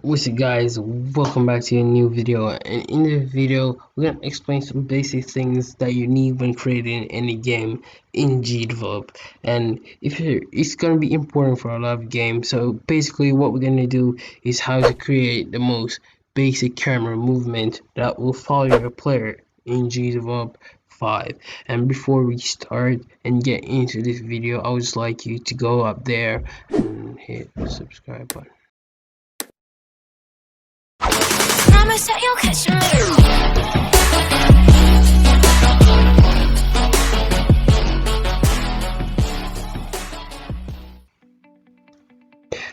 What's up guys, welcome back to a new video, and in this video we're gonna explain some basic things that you need when creating any game in Gdevelop. And it's gonna be important for a lot of games. So basically what we're gonna do is how to create the most basic camera movement that will follow your player in Gdevelop 5. And before we start and get into this video, I would just like you to go up there and hit the subscribe button. Promise that you'll catch me.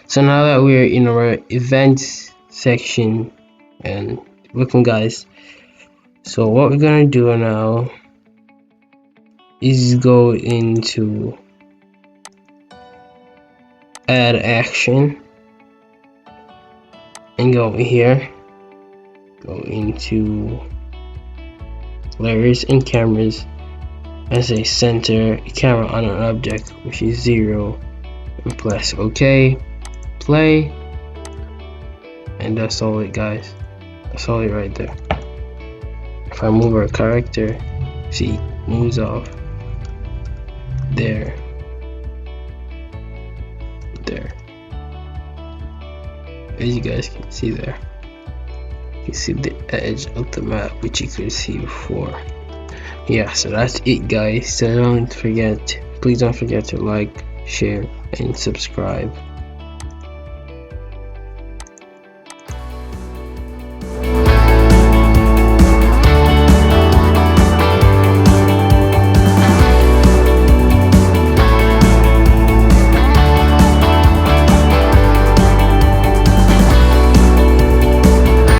So now that we're in our events section, and welcome guys, so what we're gonna do now is go into add action and go here, go into layers and cameras and say center camera on an object, which is 0, and press OK, play, and that's all it guys. That's all it right there. If I move our character, see, moves off there, as you guys can see there. You can see the edge of the map, which you could see before. Yeah, so that's it guys. So please don't forget to like, share, and subscribe.